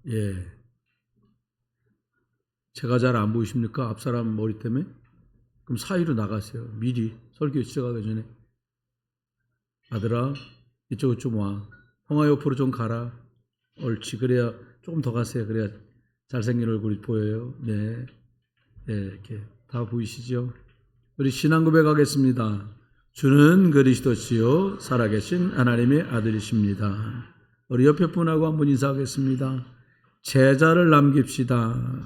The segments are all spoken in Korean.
예. 제가 잘 안 보이십니까? 앞사람 머리 때문에? 그럼 사이로 나가세요. 미리 설교 시작하기 전에. 아들아, 이쪽으로 좀 와. 형아 옆으로 좀 가라. 옳지. 그래야 조금 더 가세요. 그래야 잘생긴 얼굴이 보여요. 네. 네, 이렇게 다 보이시죠? 우리 신앙 고백하겠습니다. 주는 그리스도시요 살아계신 하나님의 아들이십니다. 우리 옆에 분하고 한번 인사하겠습니다. 제자를 남깁시다.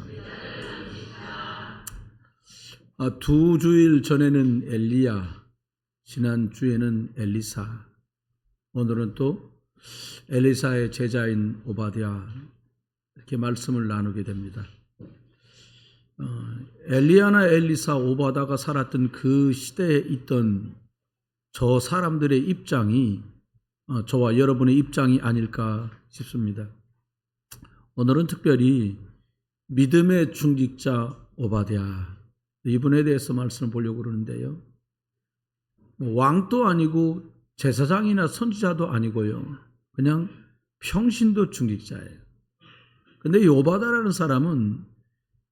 두 주일 전에는 엘리야, 지난 주에는 엘리사, 오늘은 또 엘리사의 제자인 오바댜, 이렇게 말씀을 나누게 됩니다. 엘리야나 엘리사, 오바다가 살았던 그 시대에 있던 저 사람들의 입장이 저와 여러분의 입장이 아닐까 싶습니다. 오늘은 특별히 믿음의 중직자 오바댜, 이분에 대해서 말씀을 보려고 그러는데요. 왕도 아니고 제사장이나 선지자도 아니고요. 그냥 평신도 중직자예요. 근데 이 오바댜라는 사람은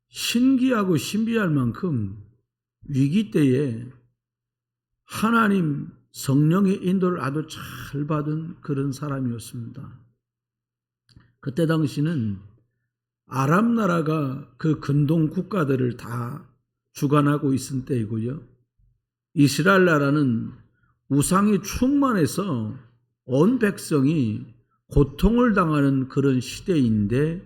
신기하고 신비할 만큼 위기 때에 하나님 성령의 인도를 아주 잘 받은 그런 사람이었습니다. 그때 당시는 아람 나라가 그 근동 국가들을 다 주관하고 있은 때이고요. 이스라엘 나라는 우상이 충만해서 온 백성이 고통을 당하는 그런 시대인데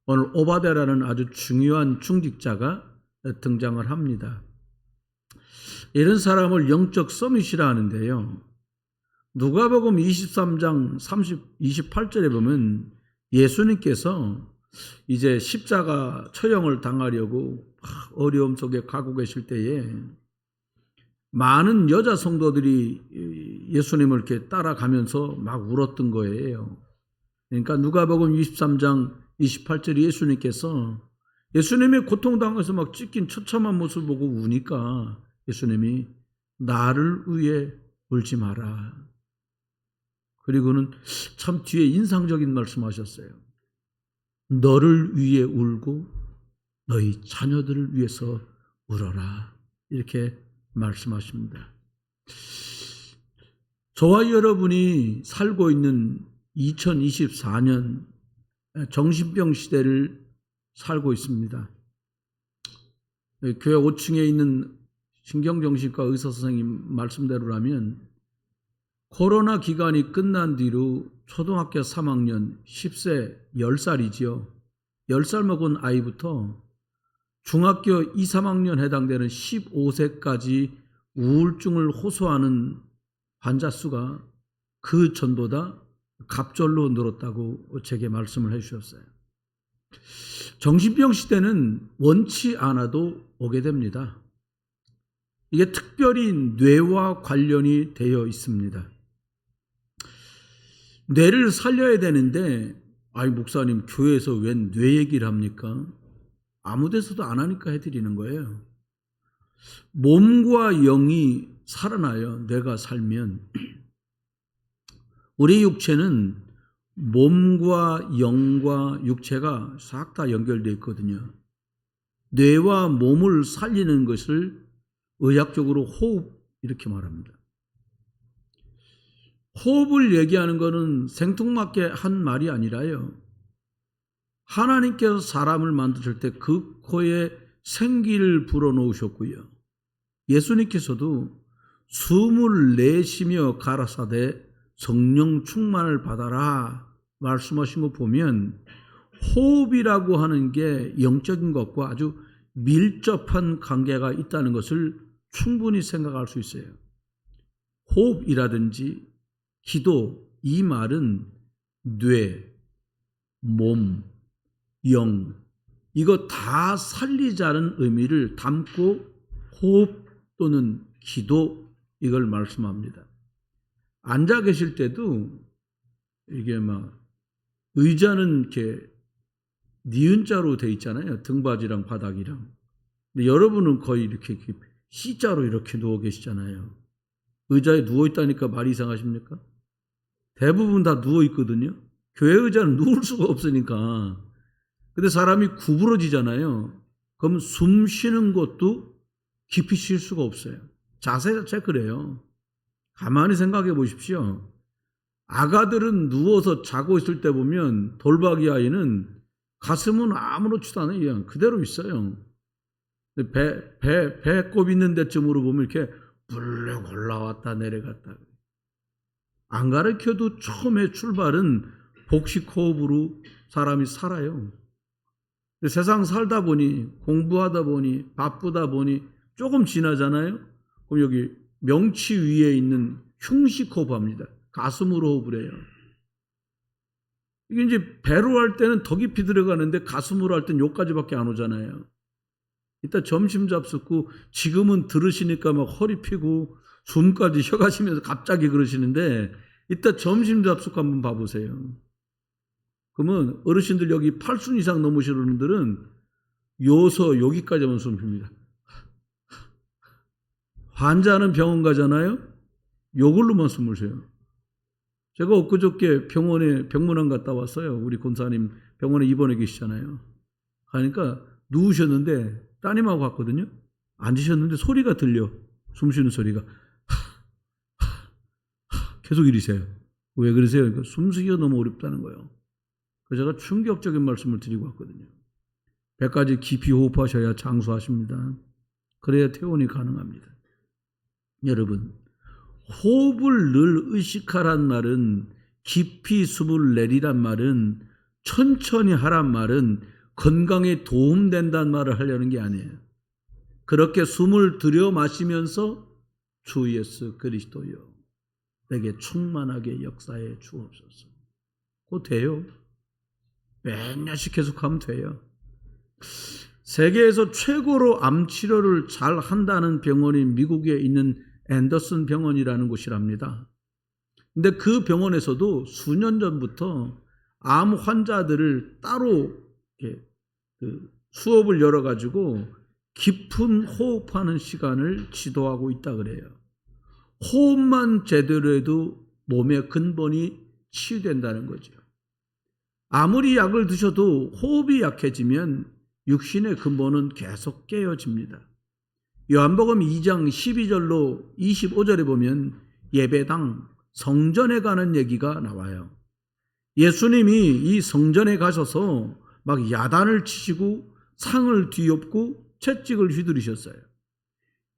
오늘 오바댜라는 아주 중요한 중직자가 등장을 합니다. 이런 사람을 영적 서밋이라 하는데요. 누가복음 23장 28절에 보면 예수님께서 이제 십자가 처형을 당하려고 어려움 속에 가고 계실 때에 많은 여자 성도들이 예수님을 이렇게 따라가면서 막 울었던 거예요. 그러니까 누가복음 23장 28절에 예수님께서 예수님의 고통당해서 막 찢긴 처참한 모습을 보고 우니까 예수님이 나를 위해 울지 마라. 그리고는 참 뒤에 인상적인 말씀하셨어요. 너를 위해 울고 너희 자녀들을 위해서 울어라. 이렇게 말씀하십니다. 저와 여러분이 살고 있는 2024년 정신병 시대를 살고 있습니다. 교회 5층에 있는 신경정신과 의사 선생님 말씀대로라면 코로나 기간이 끝난 뒤로 초등학교 3학년 10세 10살이지요. 10살 먹은 아이부터 중학교 2, 3학년 해당되는 15세까지 우울증을 호소하는 환자 수가 그 전보다 갑절로 늘었다고 제게 말씀을 해주셨어요. 정신병 시대는 원치 않아도 오게 됩니다. 이게 특별히 뇌와 관련이 되어 있습니다. 뇌를 살려야 되는데 목사님 교회에서 웬 뇌 얘기를 합니까? 아무 데서도 안 하니까 해드리는 거예요. 몸과 영이 살아나요. 뇌가 살면. 우리 육체는 몸과 영과 육체가 싹 다 연결되어 있거든요. 뇌와 몸을 살리는 것을 의학적으로 호흡 이렇게 말합니다. 호흡을 얘기하는 것은 생뚱맞게 한 말이 아니라요. 하나님께서 사람을 만드실 때 그 코에 생기를 불어넣으셨고요. 예수님께서도 숨을 내쉬며 가라사대 성령 충만을 받아라 말씀하신 거 보면 호흡이라고 하는 게 영적인 것과 아주 밀접한 관계가 있다는 것을 충분히 생각할 수 있어요. 호흡이라든지 기도, 이 말은 뇌, 몸, 영, 이거 다 살리자는 의미를 담고 호흡 또는 기도, 이걸 말씀합니다. 앉아 계실 때도 이게 막 의자는 이렇게 니은자로 돼 있잖아요. 등받이랑 바닥이랑. 근데 여러분은 거의 이렇게 C자로 이렇게 누워 계시잖아요. 의자에 누워 있다니까 말이 이상하십니까? 대부분 다 누워 있거든요. 교회 의자는 누울 수가 없으니까. 근데 사람이 구부러지잖아요. 그럼 숨 쉬는 것도 깊이 쉴 수가 없어요. 자세 자체가 그래요. 가만히 생각해 보십시오. 아가들은 누워서 자고 있을 때 보면 돌박이 아이는 가슴은 아무렇지도 않아요. 그냥 그대로 있어요. 배꼽 있는 데쯤으로 보면 이렇게 불룩 올라왔다 내려갔다. 안 가르쳐도 처음에 출발은 복식 호흡으로 사람이 살아요. 세상 살다 보니 공부하다 보니 바쁘다 보니 조금 지나잖아요. 그럼 여기 명치 위에 있는 흉식 호흡합니다. 가슴으로 호흡을 해요. 이게 이제 배로 할 때는 더 깊이 들어가는데 가슴으로 할 때는 여기까지밖에 안 오잖아요. 이따 점심 잡숫고 지금은 들으시니까 막 허리 피고 숨까지 쉬어가시면서 갑자기 그러시는데 이따 점심 잡숫고 한번 봐보세요. 그러면 어르신들 여기 8순 이상 넘으시는 분들은 요서 여기까지만 숨 쉽니다. 환자는 병원 가잖아요. 요걸로만 숨을 쉬어요. 제가 엊그저께 병원에 병문안 갔다 왔어요. 우리 권사님 병원에 입원해 계시잖아요. 가니까 누우셨는데 따님하고 갔거든요. 앉으셨는데 소리가 들려. 숨 쉬는 소리가. 계속 이러세요. 왜 그러세요? 숨쉬기가 너무 어렵다는 거예요. 그래서 제가 충격적인 말씀을 드리고 왔거든요. 배까지 깊이 호흡하셔야 장수하십니다. 그래야 퇴원이 가능합니다. 여러분, 호흡을 늘 의식하란 말은, 깊이 숨을 내리란 말은, 천천히 하란 말은 건강에 도움된다는 말을 하려는 게 아니에요. 그렇게 숨을 들여 마시면서 주 예수 그리스도여 내게 충만하게 역사해 주옵소서. 그거 돼요. 몇 년씩 계속하면 돼요. 세계에서 최고로 암 치료를 잘 한다는 병원이 미국에 있는 앤더슨 병원이라는 곳이랍니다. 근데 그 병원에서도 수년 전부터 암 환자들을 따로 수업을 열어가지고 깊은 호흡하는 시간을 지도하고 있다 그래요. 호흡만 제대로 해도 몸의 근본이 치유된다는 거죠. 아무리 약을 드셔도 호흡이 약해지면 육신의 근본은 계속 깨어집니다. 요한복음 2장 12절로 25절에 보면 예배당 성전에 가는 얘기가 나와요. 예수님이 이 성전에 가셔서 막 야단을 치시고 상을 뒤엎고 채찍을 휘두르셨어요.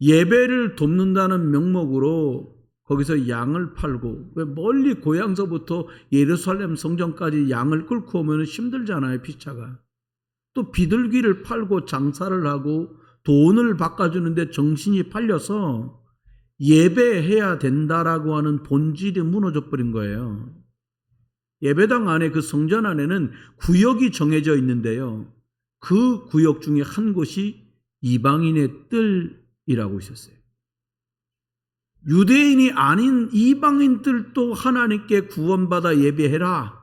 예배를 돕는다는 명목으로 거기서 양을 팔고, 왜 멀리 고향서부터 예루살렘 성전까지 양을 끌고 오면 힘들잖아요, 피차가. 또 비둘기를 팔고 장사를 하고 돈을 바꿔주는데 정신이 팔려서 예배해야 된다라고 하는 본질이 무너져 버린 거예요. 예배당 안에, 그 성전 안에는 구역이 정해져 있는데요. 그 구역 중에 한 곳이 이방인의 뜰이라고 있었어요. 유대인이 아닌 이방인들도 하나님께 구원받아 예배해라,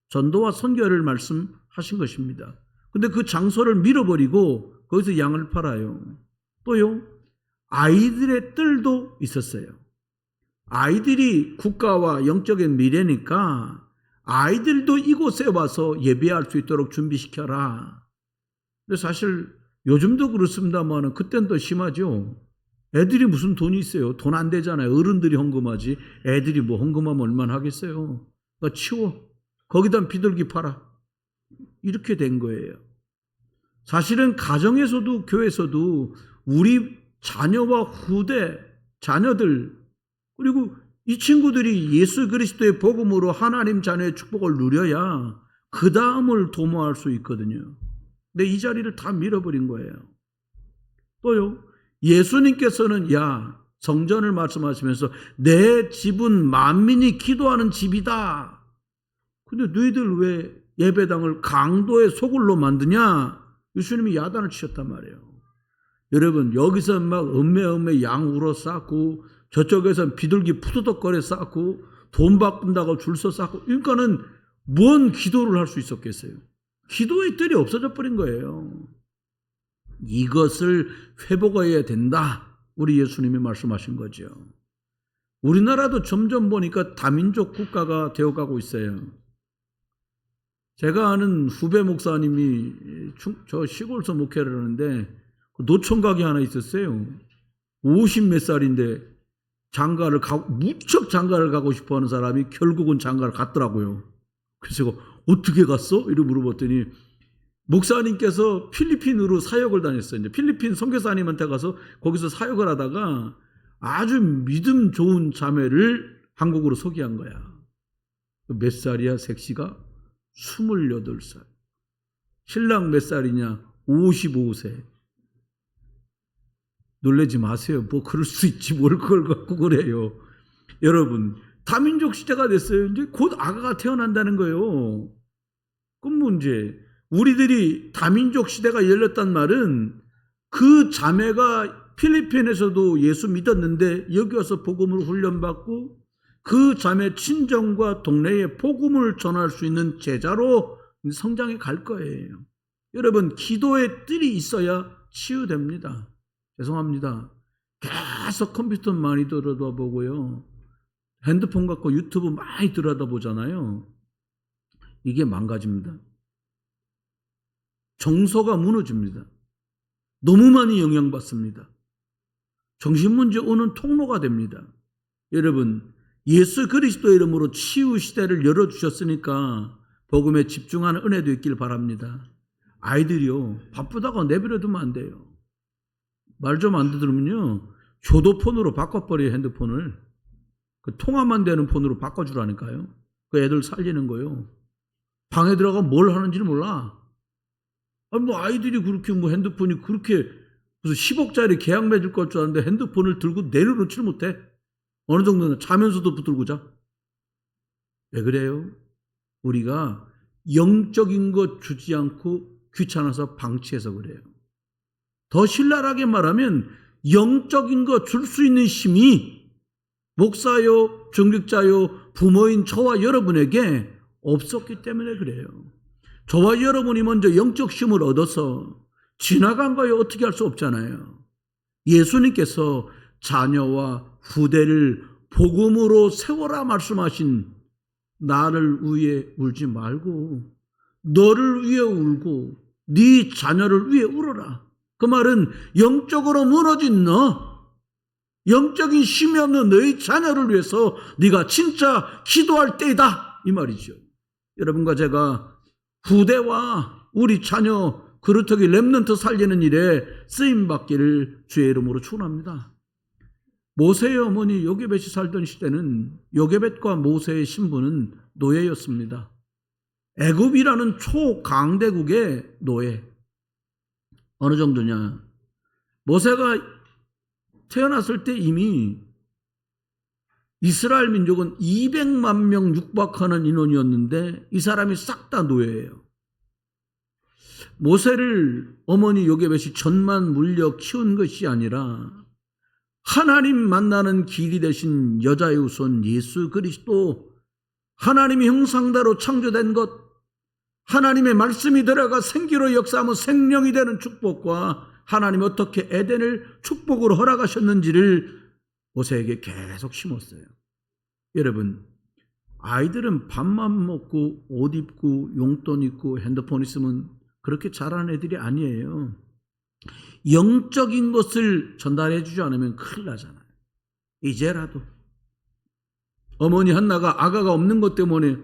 전도와 선교를 말씀하신 것입니다. 근데 그 장소를 밀어버리고 거기서 양을 팔아요. 또요, 아이들의 뜰도 있었어요. 아이들이 국가와 영적인 미래니까 아이들도 이곳에 와서 예배할 수 있도록 준비시켜라. 근데 사실 요즘도 그렇습니다만 그때는 더 심하죠. 애들이 무슨 돈이 있어요. 돈 안 되잖아요. 어른들이 헌금하지 애들이 뭐 헌금하면 얼마나 하겠어요. 그러니까 치워. 거기다 비둘기 팔아. 이렇게 된 거예요. 사실은 가정에서도 교회에서도 우리 자녀와 후대, 자녀들, 그리고 이 친구들이 예수 그리스도의 복음으로 하나님 자녀의 축복을 누려야 그 다음을 도모할 수 있거든요. 근데 이 자리를 다 밀어버린 거예요. 또요, 예수님께서는 성전을 말씀하시면서 내 집은 만민이 기도하는 집이다. 근데 너희들 왜 예배당을 강도의 소굴로 만드냐? 예수님이 야단을 치셨단 말이에요. 여러분, 여기서 막 음메 양 울어 쌓고, 저쪽에서는 비둘기 푸드덕거려 쌓고, 돈 바꾼다고 줄 서 쌓고, 그러니까는 뭔 기도를 할 수 있었겠어요? 기도의 뜰이 없어져 버린 거예요. 이것을 회복해야 된다, 우리 예수님이 말씀하신 거죠. 우리나라도 점점 보니까 다민족 국가가 되어가고 있어요. 제가 아는 후배 목사님이 저 시골서 목회를 하는데 노총각이 하나 있었어요. 50 몇 살인데 무척 장가를 가고 싶어 하는 사람이 결국은 장가를 갔더라고요. 그래서 제가 어떻게 갔어? 이렇게 물어봤더니 목사님께서 필리핀으로 사역을 다녔어요. 이제 필리핀 선교사님한테 가서 거기서 사역을 하다가 아주 믿음 좋은 자매를 한국으로 소개한 거야. 몇 살이야, 색시가? 28살. 신랑 몇 살이냐? 55세. 놀라지 마세요. 뭐 그럴 수 있지 뭘 그걸 갖고 그래요. 여러분, 다민족 시대가 됐어요. 이제 곧 아가가 태어난다는 거예요. 그 문제. 우리들이 다민족 시대가 열렸단 말은 그 자매가 필리핀에서도 예수 믿었는데 여기 와서 복음으로 훈련받고 그 자매 친정과 동네에 복음을 전할 수 있는 제자로 성장해 갈 거예요. 여러분, 기도의 뜰이 있어야 치유됩니다. 죄송합니다. 계속 컴퓨터 많이 들여다보고요. 핸드폰 갖고 유튜브 많이 들여다보잖아요. 이게 망가집니다. 정서가 무너집니다. 너무 많이 영향받습니다. 정신문제 오는 통로가 됩니다. 여러분, 예수 그리스도 이름으로 치유 시대를 열어주셨으니까 복음에 집중하는 은혜도 있길 바랍니다. 아이들이요, 바쁘다가 내버려두면 안 돼요. 말 좀 안 들으면요, 효도폰으로 바꿔버려요. 핸드폰을. 그 통화만 되는 폰으로 바꿔주라니까요. 그 애들 살리는 거요. 방에 들어가 뭘 하는지를 몰라. 뭐 아이들이 그렇게 뭐 핸드폰이 그렇게 무슨 10억짜리 계약 맺을 것 줄 알았는데 핸드폰을 들고 내려놓지를 못해. 어느 정도는 자면서도 붙들고 자. 왜 그래요? 우리가 영적인 것 주지 않고 귀찮아서 방치해서 그래요. 더 신랄하게 말하면 영적인 것 줄 수 있는 힘이 목사요, 중직자요, 부모인 저와 여러분에게 없었기 때문에 그래요. 저와 여러분이 먼저 영적 힘을 얻어서 지나간 거에 어떻게 할 수 없잖아요. 예수님께서 자녀와 후대를 복음으로 세워라 말씀하신 나를 위해 울지 말고 너를 위해 울고 네 자녀를 위해 울어라. 그 말은 영적으로 무너진 너, 영적인 힘이 없는 너의 자녀를 위해서 네가 진짜 기도할 때이다 이 말이죠. 여러분과 제가 후대와 우리 자녀 그루터기 렘넌트 살리는 일에 쓰임받기를 주의 이름으로 축원합니다. 모세의 어머니 요게벳이 살던 시대는 요게벳과 모세의 신부는 노예였습니다. 애굽이라는 초강대국의 노예. 어느 정도냐? 모세가 태어났을 때 이미 이스라엘 민족은 200만 명 육박하는 인원이었는데 이 사람이 싹 다 노예예요. 모세를 어머니 요게벳이 전만 물려 키운 것이 아니라 하나님 만나는 길이 되신 여자의 후손 예수 그리스도, 하나님의 형상대로 창조된 것, 하나님의 말씀이 들어가 생기로 역사하며 생명이 되는 축복과 하나님이 어떻게 에덴을 축복으로 허락하셨는지를 모세에게 계속 심었어요. 여러분, 아이들은 밥만 먹고 옷 입고 용돈 있고 핸드폰 있으면 그렇게 자라는 애들이 아니에요. 영적인 것을 전달해 주지 않으면 큰일 나잖아요. 이제라도 어머니 한나가 아가가 없는 것 때문에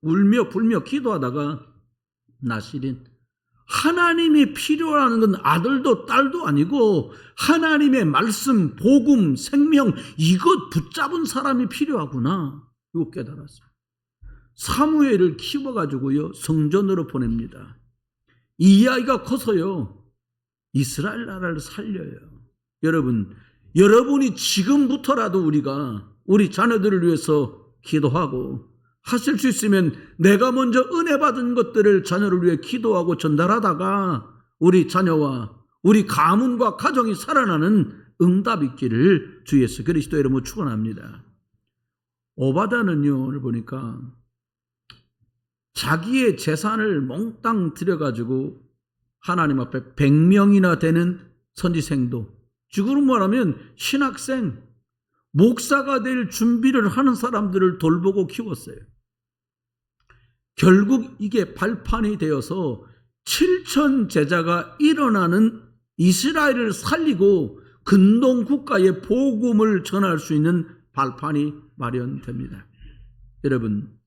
울며 불며 기도하다가 나실인 하나님이 필요한 건 아들도 딸도 아니고 하나님의 말씀, 복음, 생명 이것 붙잡은 사람이 필요하구나 이거 깨달았어요. 사무엘을 키워가지고요 성전으로 보냅니다. 이 아이가 커서요 이스라엘 나라를 살려요. 여러분, 여러분이 지금부터라도 우리가 우리 자녀들을 위해서 기도하고 하실 수 있으면 내가 먼저 은혜 받은 것들을 자녀를 위해 기도하고 전달하다가 우리 자녀와 우리 가문과 가정이 살아나는 응답 있기를 주 예수 그리스도 이름으로 축원합니다. 오바다는요 오늘 보니까 자기의 재산을 몽땅 들여가지고 하나님 앞에 100명이나 되는 선지생도, 지금으로 말하면 신학생, 목사가 될 준비를 하는 사람들을 돌보고 키웠어요. 결국 이게 발판이 되어서 7천 제자가 일어나는 이스라엘을 살리고 근동 국가의 복음을 전할 수 있는 발판이 마련됩니다. 여러분,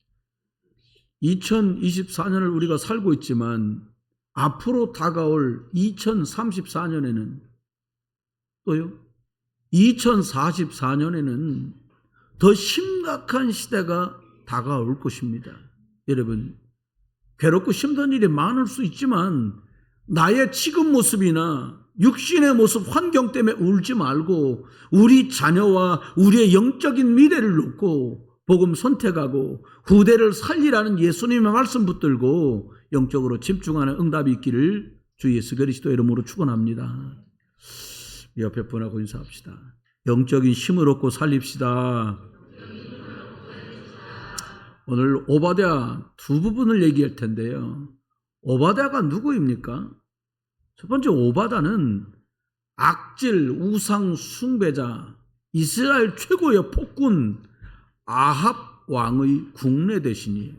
2024년을 우리가 살고 있지만 앞으로 다가올 2034년에는 또요, 2044년에는 더 심각한 시대가 다가올 것입니다. 여러분, 괴롭고 힘든 일이 많을 수 있지만 나의 지금 모습이나 육신의 모습, 환경 때문에 울지 말고 우리 자녀와 우리의 영적인 미래를 놓고 복음 선택하고 후대를 살리라는 예수님의 말씀 붙들고 영적으로 집중하는 응답이 있기를 주 예수 그리스도 이름으로 축원합니다. 옆에 분하고 인사합시다. 영적인 힘을 얻고 살립시다. 오늘 오바댜 두 부분을 얘기할 텐데요. 오바댜가 누구입니까? 첫 번째, 오바댜는 악질 우상 숭배자, 이스라엘 최고의 폭군 아합 왕의 국내 대신이에요.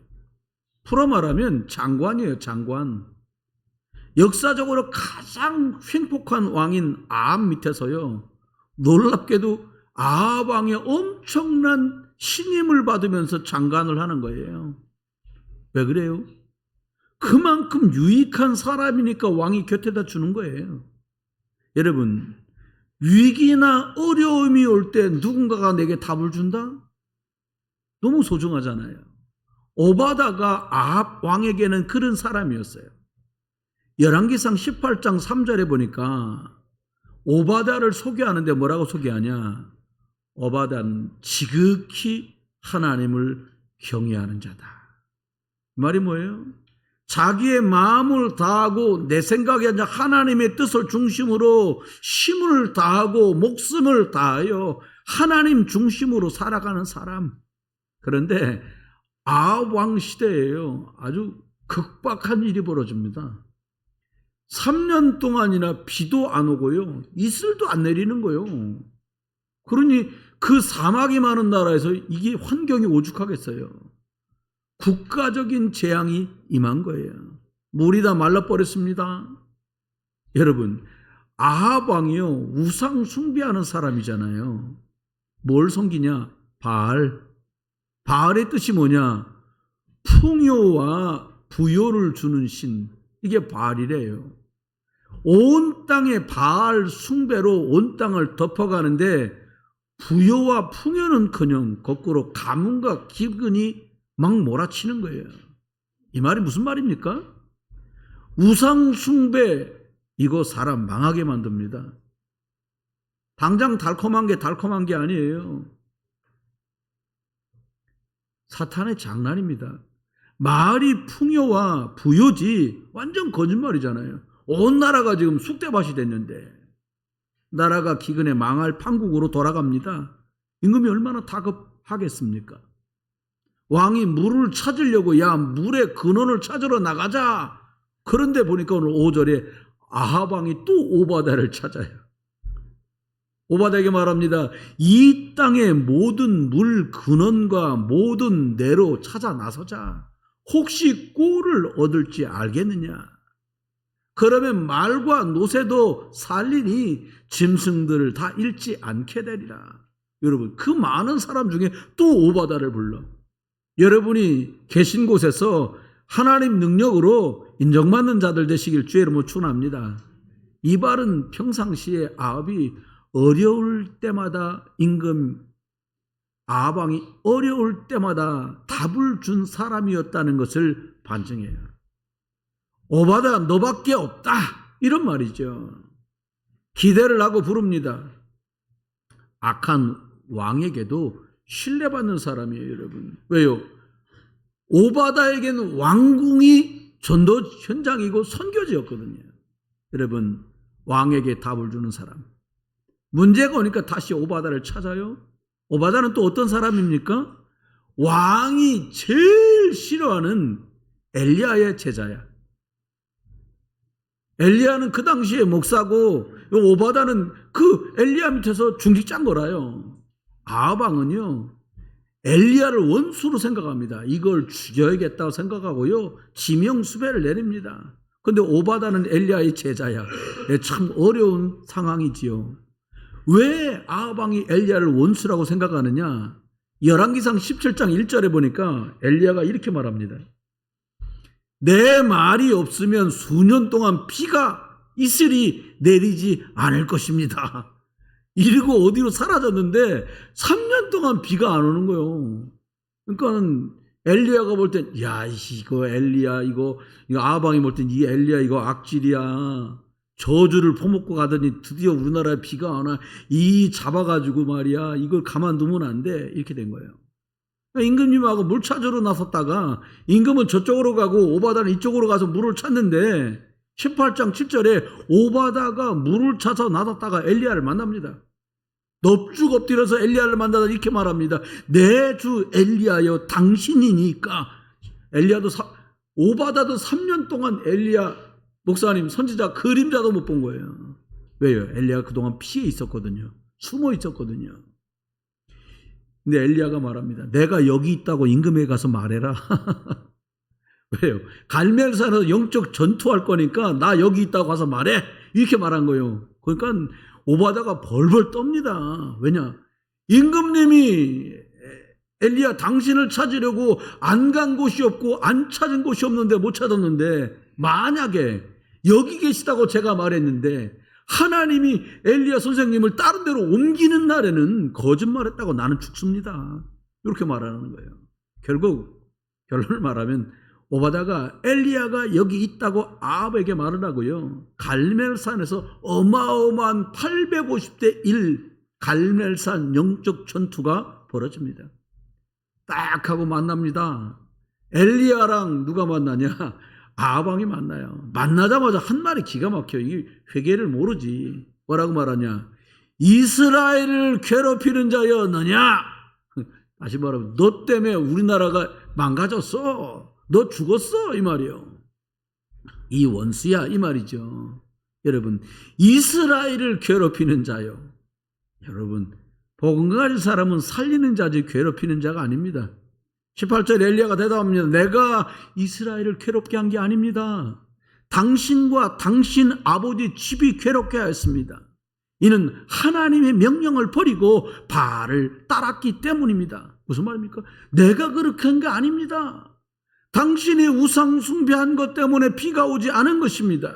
풀어 말하면 장관이에요. 장관. 역사적으로 가장 횡폭한 왕인 아합 밑에서요, 놀랍게도 아합 왕의 엄청난 신임을 받으면서 장관을 하는 거예요. 왜 그래요? 그만큼 유익한 사람이니까 왕이 곁에다 주는 거예요. 여러분, 위기나 어려움이 올 때 누군가가 내게 답을 준다? 너무 소중하잖아요. 오바다가 아합 왕에게는 그런 사람이었어요. 열왕기상 18장 3절에 보니까 오바다를 소개하는데 뭐라고 소개하냐? 오바다는 지극히 하나님을 경외하는 자다. 말이 뭐예요? 자기의 마음을 다하고 내 생각이 아니라 하나님의 뜻을 중심으로 힘을 다하고 목숨을 다하여 하나님 중심으로 살아가는 사람. 그런데 아합 왕 시대에요, 아주 극박한 일이 벌어집니다. 3년 동안이나 비도 안 오고요, 이슬도 안 내리는 거예요. 그러니 그 사막이 많은 나라에서 이게 환경이 오죽하겠어요. 국가적인 재앙이 임한 거예요. 물이 다 말라버렸습니다. 여러분, 아합 왕이요, 우상 숭배하는 사람이잖아요. 뭘 섬기냐? 바알. 바알의 뜻이 뭐냐? 풍요와 부요를 주는 신. 이게 바알이래요. 온 땅에 바알 숭배로 온 땅을 덮어가는데 부요와 풍요는커녕 거꾸로 가뭄과 기근이 막 몰아치는 거예요. 이 말이 무슨 말입니까? 우상 숭배, 이거 사람 망하게 만듭니다. 당장 달콤한 게 아니에요. 사탄의 장난입니다. 말이 풍요와 부요지 완전 거짓말이잖아요. 온 나라가 지금 쑥대밭이 됐는데 나라가 기근에 망할 판국으로 돌아갑니다. 임금이 얼마나 다급하겠습니까? 왕이 물을 찾으려고, 야, 물의 근원을 찾으러 나가자. 그런데 보니까 오늘 5절에 아합 왕이 또 오바댜를 찾아요. 오바댜에게 말합니다. 이 땅의 모든 물 근원과 모든 내로 찾아 나서자. 혹시 꼴을 얻을지 알겠느냐? 그러면 말과 노새도 살리니 짐승들을 다 잃지 않게 되리라. 여러분, 그 많은 사람 중에 또 오바댜를 불러. 여러분이 계신 곳에서 하나님 능력으로 인정받는 자들 되시길 주의 이름으로 축원합니다. 이 발은 평상시에 아합이 어려울 때마다 임금 아합 왕이 어려울 때마다 답을 준 사람이었다는 것을 반증해요. 오바댜 너밖에 없다, 이런 말이죠. 기대를 하고 부릅니다. 악한 왕에게도 신뢰받는 사람이에요, 여러분. 왜요? 오바댜에게는 왕궁이 전도 현장이고 선교지였거든요. 여러분, 왕에게 답을 주는 사람. 문제가 오니까 다시 오바댜를 찾아요. 오바댜는 또 어떤 사람입니까? 왕이 제일 싫어하는 엘리야의 제자야. 엘리야는 그 당시에 목사고 오바댜는 그 엘리야 밑에서 중직자인 거라요. 아합 왕은요, 엘리야를 원수로 생각합니다. 이걸 죽여야겠다고 생각하고요. 지명수배를 내립니다. 근데 오바다는 엘리야의 제자야. 참 어려운 상황이지요. 왜 아합 왕이 엘리야를 원수라고 생각하느냐? 열왕기상 17장 1절에 보니까 엘리야가 이렇게 말합니다. 내 말이 없으면 수년 동안 비가 이슬이 내리지 않을 것입니다. 이러고 어디로 사라졌는데 3년 동안 비가 안 오는 거예요. 그러니까 엘리야가 볼 땐 야, 이거 엘리야 이거 아합 왕이 볼 땐 이 엘리야 이거 악질이야. 저주를 퍼먹고 가더니 드디어 우리나라에 비가 안 와. 이 잡아가지고 말이야 이걸 가만두면 안 돼. 이렇게 된 거예요. 임금님하고 물 찾으러 나섰다가 임금은 저쪽으로 가고 오바다는 이쪽으로 가서 물을 찾는데 18장 7절에 오바다가 물을 찾아 나섰다가 엘리야를 만납니다. 넙죽 엎드려서 엘리야를 만나다 이렇게 말합니다. 내 주 엘리야여 당신이니까. 오바다도 3년 동안 엘리야 목사님 선지자 그림자도 못 본 거예요. 왜요? 엘리야가 그동안 피해 있었거든요. 숨어 있었거든요. 근데 엘리야가 말합니다. 내가 여기 있다고 임금에게 가서 말해라. 왜요? 갈멜산에서 영적 전투할 거니까 나 여기 있다고 가서 말해. 이렇게 말한 거예요. 그러니까 오바다가 벌벌 떱니다. 왜냐? 임금님이 엘리야 당신을 찾으려고 안 간 곳이 없고 안 찾은 곳이 없는데 못 찾았는데 만약에 여기 계시다고 제가 말했는데 하나님이 엘리야 선생님을 다른 데로 옮기는 날에는 거짓말했다고 나는 죽습니다. 이렇게 말하는 거예요. 결국 결론을 말하면 오바다가 엘리야가 여기 있다고 아합에게 말을 하고요. 갈멜산에서 어마어마한 850대 1 갈멜산 영적 전투가 벌어집니다. 딱 하고 만납니다. 엘리야랑 누가 만나냐? 아합 왕이 만나요. 만나자마자 한 말이 기가 막혀요. 이 회개를 모르지. 뭐라고 말하냐? 이스라엘을 괴롭히는 자여 너냐? 다시 말하면 너 때문에 우리나라가 망가졌어. 너 죽었어 이 말이요. 이 원수야 이 말이죠. 여러분 이스라엘을 괴롭히는 자요. 여러분 복음 가진 사람은 살리는 자지 괴롭히는 자가 아닙니다. 18절 엘리야가 대답합니다. 내가 이스라엘을 괴롭게 한 게 아닙니다. 당신과 당신 아버지 집이 괴롭게 하였습니다. 이는 하나님의 명령을 버리고 바알을 따랐기 때문입니다. 무슨 말입니까? 내가 그렇게 한 게 아닙니다. 당신이 우상 숭배한 것 때문에 비가 오지 않은 것입니다.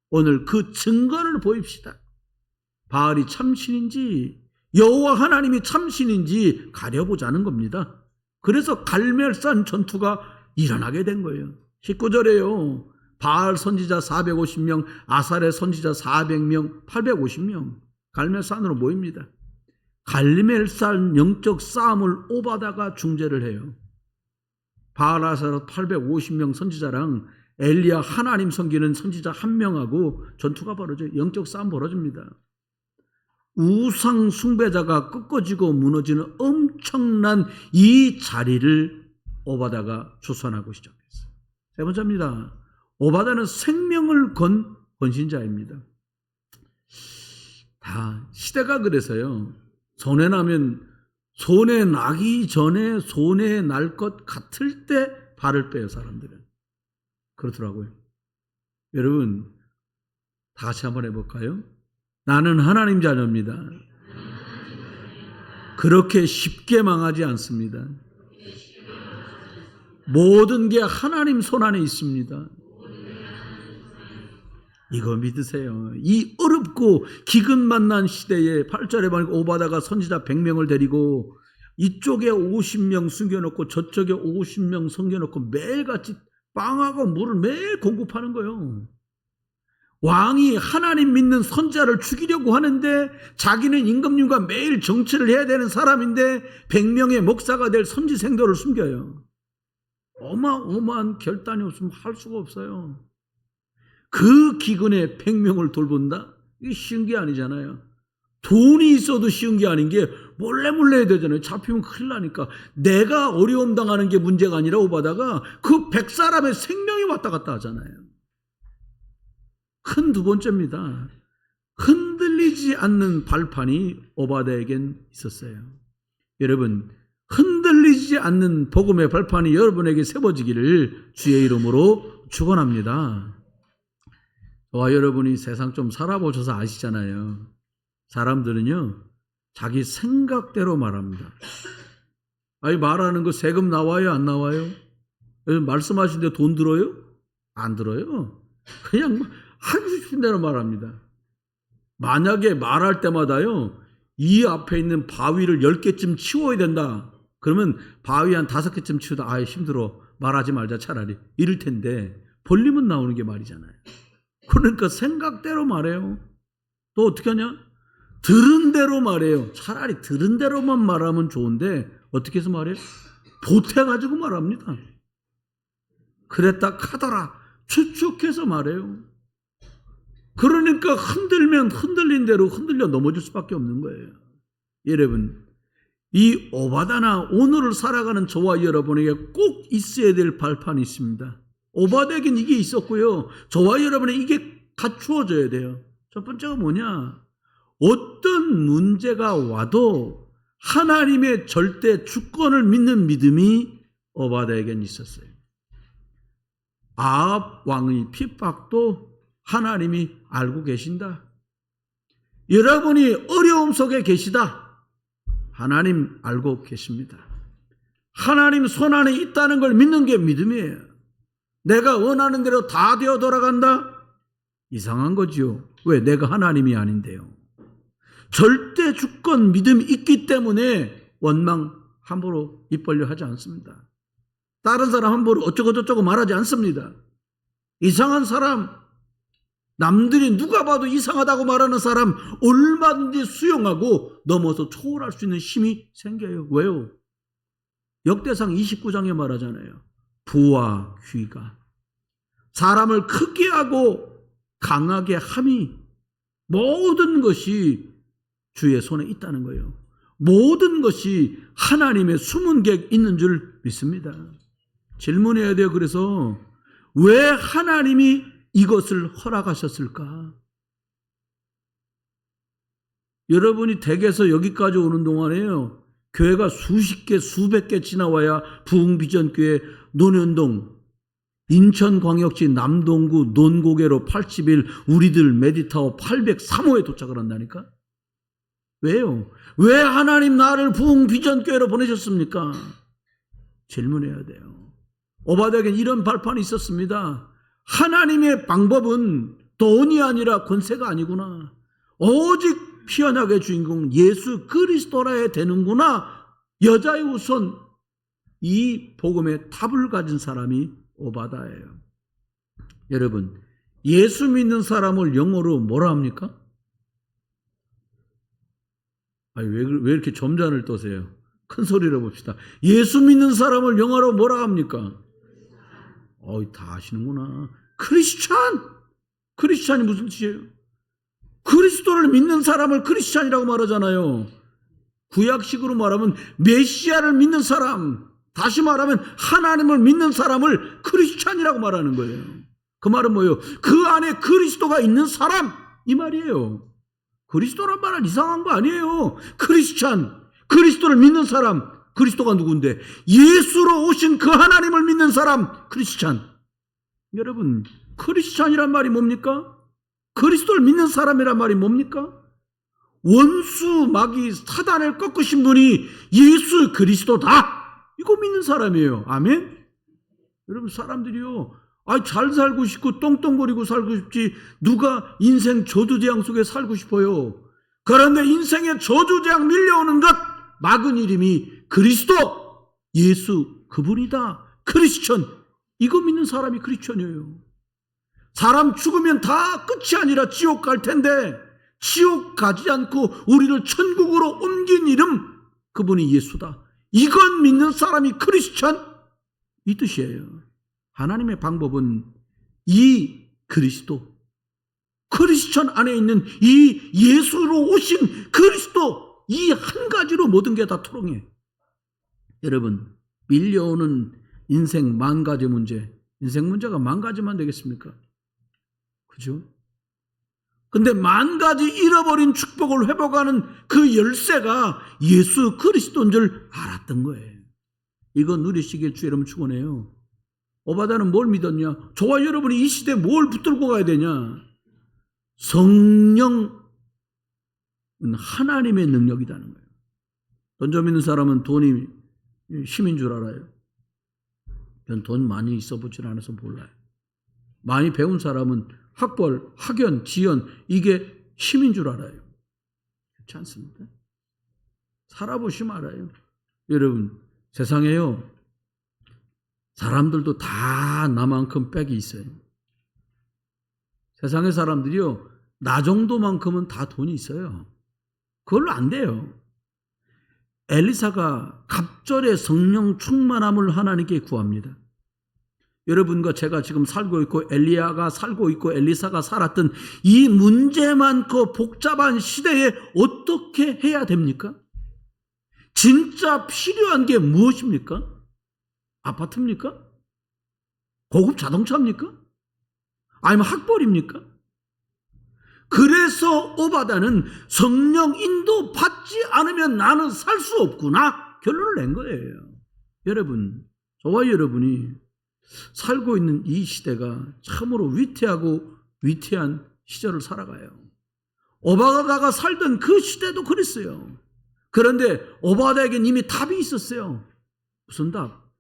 오늘 그 증거를 보입시다. 바알이 참신인지 여호와 하나님이 참신인지 가려보자는 겁니다. 그래서 갈멜산 전투가 일어나게 된 거예요. 19절에요. 바알 선지자 450명, 아사레 선지자 400명, 850명 갈멜산으로 모입니다. 갈멜산 영적 싸움을 오바다가 중재를 해요. 바알 아사렛 850명 선지자랑 엘리야 하나님 섬기는 선지자 1명하고 전투가 벌어져요. 영적 싸움 벌어집니다. 우상 숭배자가 꺾어지고 무너지는 엄청난 이 자리를 오바다가 주선하고 시작했어요. 세 번째입니다. 오바다는 생명을 건 헌신자입니다. 다 시대가 그래서요. 손해 나면 손해 나기 전에 손해 날 것 같을 때 발을 빼요 사람들은. 그렇더라고요. 여러분 다 같이 한번 해볼까요? 나는 하나님 자녀입니다. 그렇게 쉽게 망하지 않습니다. 모든 게 하나님 손안에 있습니다. 이거 믿으세요. 이 어렵고 기근 만난 시대에 8절에 보니까 오바다가 선지자 100명을 데리고 이쪽에 50명 숨겨놓고 저쪽에 50명 숨겨놓고 매일같이 빵하고 물을 매일 공급하는 거예요. 왕이 하나님 믿는 선지자를 죽이려고 하는데 자기는 임금님과 매일 정치를 해야 되는 사람인데 100명의 목사가 될 선지생도를 숨겨요. 어마어마한 결단이 없으면 할 수가 없어요. 그 기근에 100명을 돌본다? 이게 쉬운 게 아니잖아요. 돈이 있어도 쉬운 게 아닌 게 몰래 해야 되잖아요. 잡히면 큰일 나니까. 내가 어려움 당하는 게 문제가 아니라 오바다가 그 100사람의 생명이 왔다 갔다 하잖아요. 큰 두 번째입니다. 흔들리지 않는 발판이 오바다에겐 있었어요. 여러분 흔들리지 않는 복음의 발판이 여러분에게 세워지기를 주의 이름으로 축원합니다. 저와 여러분이 세상 좀 살아보셔서 아시잖아요. 사람들은요, 자기 생각대로 말합니다. 아니, 말하는 거 세금 나와요, 안 나와요? 말씀하시는데 돈 들어요? 안 들어요. 그냥 하고 싶은 대로 말합니다. 만약에 말할 때마다요, 이 앞에 있는 바위를 10개쯤 치워야 된다. 그러면 바위 한 5개쯤 치우다, 아예 힘들어. 말하지 말자, 차라리. 이럴 텐데, 벌리면 나오는 게 말이잖아요. 그러니까 생각대로 말해요. 또 어떻게 하냐? 들은 대로 말해요. 차라리 들은 대로만 말하면 좋은데, 어떻게 해서 말해요? 보태가지고 말합니다. 그랬다 카더라. 추측해서 말해요. 그러니까 흔들면 흔들린 대로 흔들려 넘어질 수밖에 없는 거예요. 여러분, 이 오바다나 오늘을 살아가는 저와 여러분에게 꼭 있어야 될 발판이 있습니다. 오바다에겐 이게 있었고요. 저와 여러분에게 이게 갖추어져야 돼요. 첫 번째가 뭐냐? 어떤 문제가 와도 하나님의 절대 주권을 믿는 믿음이 오바다에겐 있었어요. 아합 왕의 핍박도 하나님이 알고 계신다. 여러분이 어려움 속에 계시다. 하나님 알고 계십니다. 하나님 손 안에 있다는 걸 믿는 게 믿음이에요. 내가 원하는 대로 다 되어 돌아간다? 이상한 거지요. 왜? 내가 하나님이 아닌데요. 절대 주권 믿음이 있기 때문에 원망 함부로 입 벌려 하지 않습니다. 다른 사람 함부로 어쩌고저쩌고 말하지 않습니다. 이상한 사람, 남들이 누가 봐도 이상하다고 말하는 사람 얼마든지 수용하고 넘어서 초월할 수 있는 힘이 생겨요. 왜요? 역대상 29장에 말하잖아요. 부와 귀가 사람을 크게 하고 강하게 함이 모든 것이 주의 손에 있다는 거예요. 모든 것이 하나님의 숨은 객 있는 줄 믿습니다. 질문해야 돼요. 그래서 왜 하나님이 이것을 허락하셨을까? 여러분이 댁에서 여기까지 오는 동안에요, 교회가 수십 개, 수백 개 지나와야 부흥비전교회 논현동, 인천광역시 남동구 논고개로 80일 우리들 메디타워 803호에 도착을 한다니까? 왜요? 왜 하나님 나를 부흥비전교회로 보내셨습니까? 질문해야 돼요. 오바댜에겐 이런 발판이 있었습니다. 하나님의 방법은 돈이 아니라 권세가 아니구나. 오직 피언약의 주인공 예수 그리스도라야 되는구나. 여자의 우선 이 복음의 답을 가진 사람이 오바댜예요. 여러분, 예수 믿는 사람을 영어로 뭐라 합니까? 아니, 왜 이렇게 점잖을 떠세요? 큰 소리로 봅시다. 예수 믿는 사람을 영어로 뭐라 합니까? 다 아시는구나. 크리스찬이 무슨 뜻이에요? 그리스도를 믿는 사람을 크리스찬이라고 말하잖아요. 구약식으로 말하면 메시아를 믿는 사람, 다시 말하면 하나님을 믿는 사람을 크리스찬이라고 말하는 거예요. 그 말은 뭐예요? 그 안에 그리스도가 있는 사람, 이 말이에요. 그리스도란 말은 이상한 거 아니에요. 크리스찬, 그리스도를 믿는 사람, 그리스도가 누군데? 예수로 오신 그 하나님을 믿는 사람, 크리스찬. 여러분, 크리스찬이란 말이 뭡니까? 그리스도를 믿는 사람이란 말이 뭡니까? 원수 마귀 사단을 꺾으신 분이 예수 그리스도다, 이거 믿는 사람이에요. 아멘? 여러분, 사람들이요, 잘 살고 싶고 똥똥거리고 살고 싶지 누가 인생 저주재앙 속에 살고 싶어요. 그런데 인생의 저주재앙 밀려오는 것 막은 이름이 그리스도, 예수 그분이다. 크리스천, 이거 믿는 사람이 크리스천이에요. 사람 죽으면 다 끝이 아니라 지옥 갈 텐데 지옥 가지 않고 우리를 천국으로 옮긴 이름, 그분이 예수다. 이건 믿는 사람이 크리스천, 이 뜻이에요. 하나님의 방법은 이 그리스도, 크리스천 안에 있는 이 예수로 오신 그리스도, 이 한 가지로 모든 게 다 통해. 여러분, 밀려오는 인생 만 가지 문제, 인생 문제가 만 가지만 되겠습니까? 그죠? 근데 만 가지 잃어버린 축복을 회복하는 그 열쇠가 예수 그리스도인 줄 알았던 거예요. 이거 누리시길 주 여러분 축원해요. 오바다는 뭘 믿었냐? 저와 여러분이 이 시대에 뭘 붙들고 가야 되냐? 성령은 하나님의 능력이라는 거예요. 돈 좀 있는 사람은 돈이 힘인 줄 알아요. 전 돈 많이 있어 보질 않아서 몰라요. 많이 배운 사람은 학벌, 학연, 지연 이게 힘인 줄 알아요. 그렇지 않습니까? 살아보시면 알아요. 여러분 세상에요. 사람들도 다 나만큼 빽이 있어요. 세상의 사람들이요. 나 정도만큼은 다 돈이 있어요. 그걸로 안 돼요. 엘리사가 갑절의 성령 충만함을 하나님께 구합니다. 여러분과 제가 지금 살고 있고 엘리야가 살고 있고 엘리사가 살았던 이 문제 많고 복잡한 시대에 어떻게 해야 됩니까? 진짜 필요한 게 무엇입니까? 아파트입니까? 고급 자동차입니까? 아니면 학벌입니까? 그래서 오바다는 성령 인도 받지 않으면 나는 살 수 없구나 결론을 낸 거예요. 여러분, 저와 여러분이 살고 있는 이 시대가 참으로 위태하고 위태한 시절을 살아가요. 오바다가 살던 그 시대도 그랬어요. 그런데 오바다에겐 이미 답이 있었어요. 무슨 답?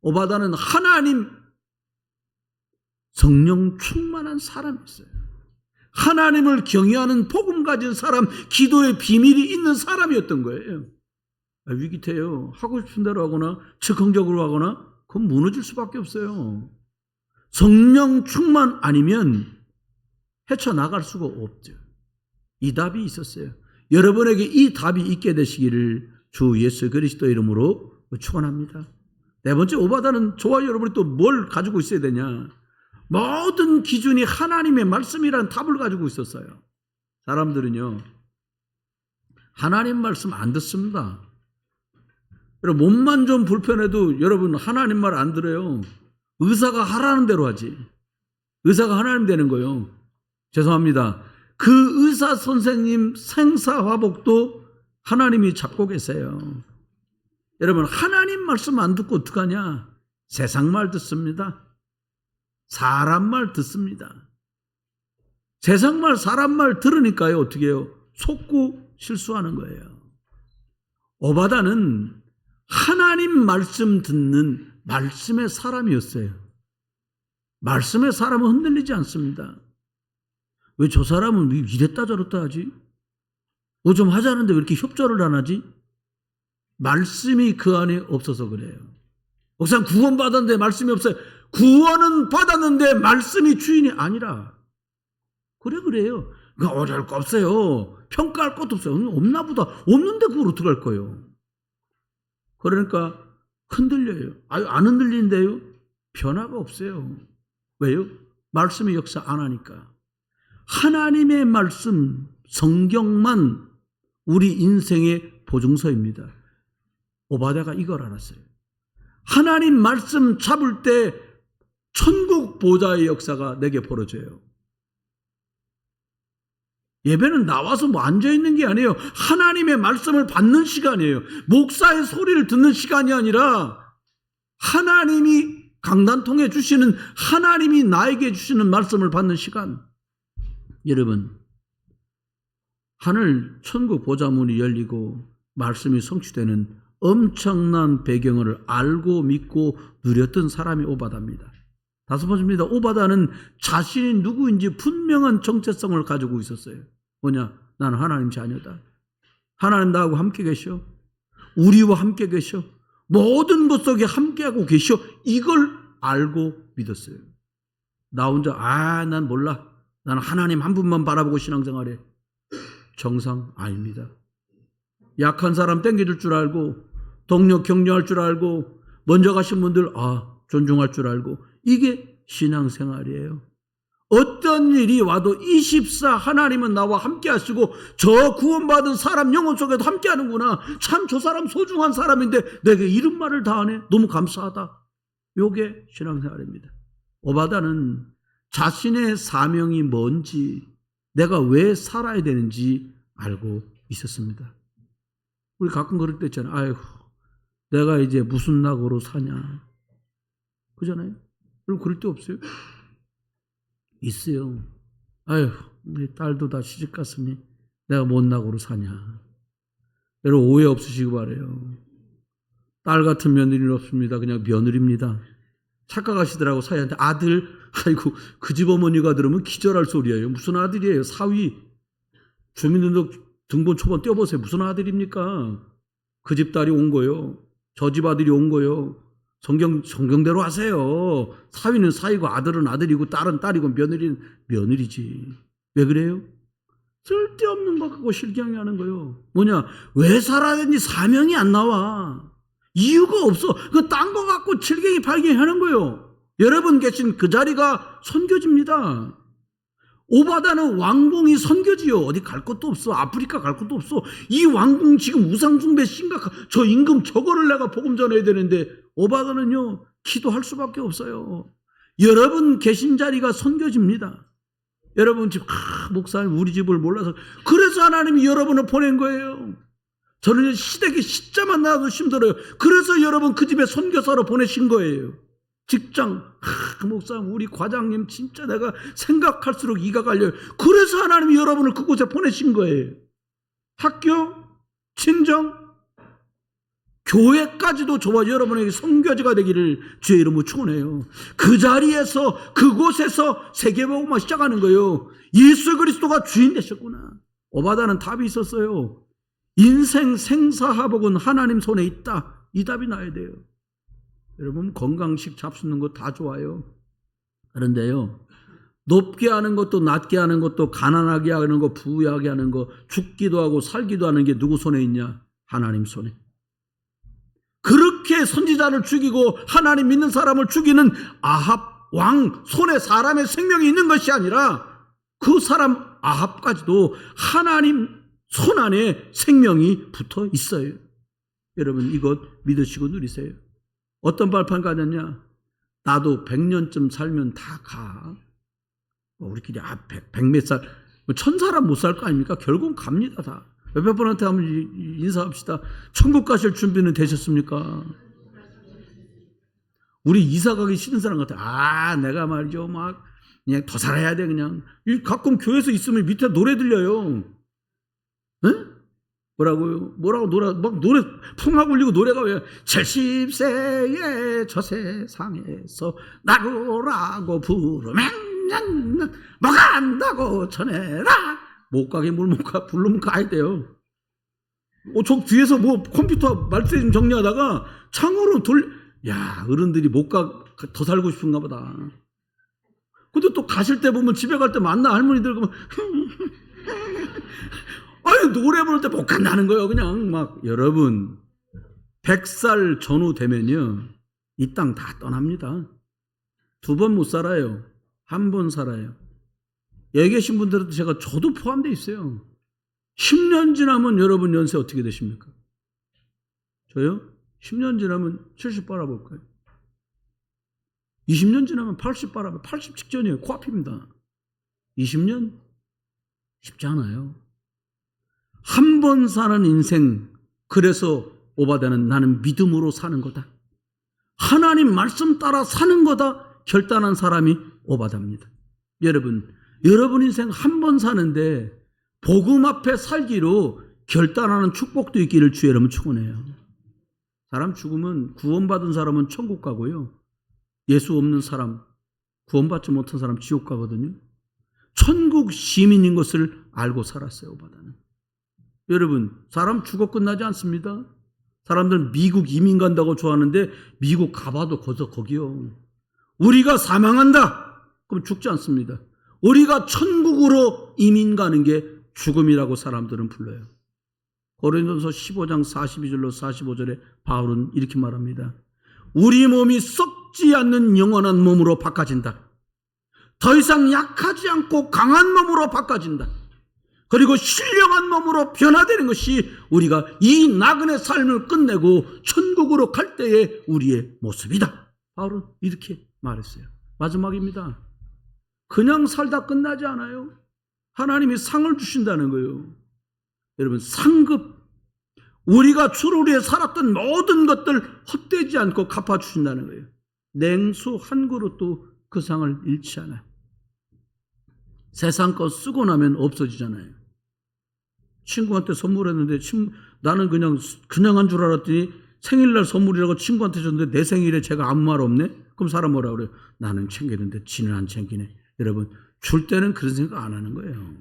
오바다는 하나님 성령 충만한 사람이었어요. 하나님을 경외하는 복음 가진 사람, 기도의 비밀이 있는 사람이었던 거예요. 위기태요. 하고 싶은 대로 하거나 즉흥적으로 하거나 그건 무너질 수밖에 없어요. 성령 충만 아니면 헤쳐나갈 수가 없죠. 이 답이 있었어요. 여러분에게 이 답이 있게 되시기를 주 예수 그리스도 이름으로 축원합니다. 네 번째, 오바다는 저와 여러분이 또 뭘 가지고 있어야 되냐? 모든 기준이 하나님의 말씀이라는 답을 가지고 있었어요. 사람들은요, 하나님 말씀 안 듣습니다. 여러분, 몸만 좀 불편해도 여러분 하나님 말 안 들어요. 의사가 하라는 대로 하지. 의사가 하나님 되는 거예요. 죄송합니다. 그 의사 선생님 생사화복도 하나님이 잡고 계세요. 여러분, 하나님 말씀 안 듣고 어떡하냐? 세상 말 듣습니다. 사람 말 듣습니다. 세상 말, 사람 말 들으니까요, 어떻게 해요? 속고 실수하는 거예요. 오바다는 하나님 말씀 듣는 말씀의 사람이었어요. 말씀의 사람은 흔들리지 않습니다. 왜 저 사람은 이랬다 저랬다 하지? 뭐 좀 하자는데 왜 이렇게 협조를 안 하지? 말씀이 그 안에 없어서 그래요. 목사님 구원 받았는데 말씀이 없어요. 구원은 받았는데 말씀이 주인이 아니라. 그래요. 그러니까 어쩔 거 없어요. 평가할 것도 없어요. 없나 보다. 없는데 그걸 어떻게 할 거예요? 그러니까 흔들려요. 안 흔들리는데요? 변화가 없어요. 왜요? 말씀이 역사 안 하니까. 하나님의 말씀, 성경만 우리 인생의 보증서입니다. 오바다가 이걸 알았어요. 하나님 말씀 잡을 때 천국 보좌의 역사가 내게 벌어져요. 예배는 나와서 뭐 앉아있는 게 아니에요. 하나님의 말씀을 받는 시간이에요. 목사의 소리를 듣는 시간이 아니라 하나님이 강단 통해 주시는, 하나님이 나에게 주시는 말씀을 받는 시간. 여러분, 하늘 천국 보좌문이 열리고 말씀이 성취되는 엄청난 배경을 알고 믿고 누렸던 사람이 오바다입니다. 다섯 번째입니다. 오바다는 자신이 누구인지 분명한 정체성을 가지고 있었어요. 뭐냐? 나는 하나님 자녀다. 하나님 나하고 함께 계셔. 우리와 함께 계셔. 모든 것 속에 함께하고 계셔. 이걸 알고 믿었어요. 나 혼자 난 몰라. 나는 하나님 한 분만 바라보고 신앙생활해. 정상 아닙니다. 약한 사람 땡겨줄 줄 알고, 동력 격려할 줄 알고, 먼저 가신 분들 존중할 줄 알고, 이게 신앙생활이에요. 어떤 일이 와도 24 하나님은 나와 함께 하시고 저 구원받은 사람 영혼 속에도 함께 하는구나. 참 저 사람 소중한 사람인데 내게 이런 말을 다 하네. 너무 감사하다. 이게 신앙생활입니다. 오바다는 자신의 사명이 뭔지, 내가 왜 살아야 되는지 알고 있었습니다. 우리 가끔 그럴 때 있잖아요. 아이고, 내가 이제 무슨 낙으로 사냐. 그잖아요. 여러분 그럴 때 없어요? 있어요. 아휴, 우리 딸도 다 시집 갔으니 내가 뭔 낙으로 사냐. 여러분 오해 없으시기 바라요. 딸 같은 며느리는 없습니다. 그냥 며느리입니다. 착각하시더라고. 사위한테 아들. 아이고, 그 집 어머니가 들으면 기절할 소리예요. 무슨 아들이에요. 사위. 주민등록 등본 초반 떼어보세요. 무슨 아들입니까? 그 집 딸이 온 거요. 저 집 아들이 온 거요. 성경대로 하세요. 사위는 사위고 아들은 아들이고 딸은 딸이고 며느리는 며느리지. 왜 그래요? 쓸데없는 거 갖고 실경이 하는 거요. 뭐냐? 왜 살아야 되는지 사명이 안 나와. 이유가 없어. 그 딴 거 갖고 칠경이 발경이 하는 거요. 여러분 계신 그 자리가 선교지입니다. 오바다는 왕궁이 선교지요. 어디 갈 것도 없어. 아프리카 갈 것도 없어. 이 왕궁 지금 우상숭배 심각한, 저 임금 저거를 내가 복음 전해야 되는데 오바다는요 기도할 수밖에 없어요. 여러분 계신 자리가 선교지입니다. 여러분 집 목사님 우리 집을 몰라서 그래서 하나님이 여러분을 보낸 거예요. 저는 시댁에 시자만 나와도 힘들어요. 그래서 여러분 그 집에 선교사로 보내신 거예요. 직장, 목사님 우리 과장님 진짜 내가 생각할수록 이가 갈려요. 그래서 하나님이 여러분을 그곳에 보내신 거예요. 학교, 친정, 교회까지도 저와 여러분에게 선교지가 되기를 주의 이름으로 축원해요. 그 자리에서 그곳에서 세계복음화 시작하는 거예요. 예수 그리스도가 주인 되셨구나. 오바다는 답이 있었어요. 인생 생사화복은 하나님 손에 있다. 이 답이 나야 돼요. 여러분 건강식 잡수는 거 다 좋아요. 그런데요 높게 하는 것도 낮게 하는 것도 가난하게 하는 거 부유하게 하는 거 죽기도 하고 살기도 하는 게 누구 손에 있냐? 하나님 손에. 그렇게 선지자를 죽이고 하나님 믿는 사람을 죽이는 아합 왕 손에 사람의 생명이 있는 것이 아니라 그 사람 아합까지도 하나님 손 안에 생명이 붙어 있어요. 여러분 이것 믿으시고 누리세요. 어떤 발판 가졌냐? 나도 100년쯤 살면 다 가. 우리끼리 100몇 살, 1000사람 못 살 거 아닙니까? 결국은 갑니다 다. 몇백 분한테 한번 인사합시다. 천국 가실 준비는 되셨습니까? 우리 이사 가기 싫은 사람 같아. 내가 말이죠 막 그냥 더 살아야 돼 그냥. 가끔 교회에서 있으면 밑에 노래 들려요. 응? 뭐라고 노래 풍악 울리고 노래가 왜 70세에 저 세상에서 나루라고 부르면 뭐가 안다고 전해라. 못 가게 물 못 가 부르면 가야 돼요. 저 뒤에서 뭐 컴퓨터 말세 좀 정리하다가 창으로 야 어른들이 못 가 더 살고 싶은가 보다. 근데 또 가실 때 보면 집에 갈 때 만나 할머니들 그러면 아니 노래 부를 때 못 간다는 거예요. 그냥 막 여러분 100살 전후 되면요 이 땅 다 떠납니다. 2번 못 살아요. 1번 살아요. 여기 계신 분들도 저도 포함되어 있어요. 10년 지나면 여러분 연세 어떻게 되십니까? 저요? 10년 지나면 70 빨아볼까요? 20년 지나면 80 빨아봐요. 80 직전이에요. 코앞입니다. 20년? 쉽지 않아요. 한 번 사는 인생, 그래서 오바다는 나는 믿음으로 사는 거다. 하나님 말씀 따라 사는 거다. 결단한 사람이 오바다입니다. 여러분 인생 한 번 사는데 복음 앞에 살기로 결단하는 축복도 있기를 주의 이름으로 축원해요. 사람 죽으면 구원받은 사람은 천국 가고요. 예수 없는 사람, 구원받지 못한 사람 지옥 가거든요. 천국 시민인 것을 알고 살았어요. 오바다는. 여러분 사람 죽어 끝나지 않습니다. 사람들 미국 이민 간다고 좋아하는데 미국 가봐도 거기요. 우리가 사망한다 그럼 죽지 않습니다. 우리가 천국으로 이민 가는 게 죽음이라고 사람들은 불러요. 고린도서 15장 42절로 45절에 바울은 이렇게 말합니다. 우리 몸이 썩지 않는 영원한 몸으로 바꿔진다. 더 이상 약하지 않고 강한 몸으로 바꿔진다. 그리고 신령한 몸으로 변화되는 것이 우리가 이 나그네 삶을 끝내고 천국으로 갈 때의 우리의 모습이다. 바울은 이렇게 말했어요. 마지막입니다. 그냥 살다 끝나지 않아요. 하나님이 상을 주신다는 거예요. 여러분, 상급. 우리가 주를 위해 살았던 모든 것들 헛되지 않고 갚아주신다는 거예요. 냉수 한 그릇도 그 상을 잃지 않아요. 세상 거 쓰고 나면 없어지잖아요. 친구한테 선물했는데 나는 그냥 한 줄 알았더니 생일날 선물이라고 친구한테 줬는데 내 생일에 제가 아무 말 없네? 그럼 사람 뭐라 그래요? 나는 챙기는데 지는 안 챙기네. 여러분, 줄 때는 그런 생각 안 하는 거예요.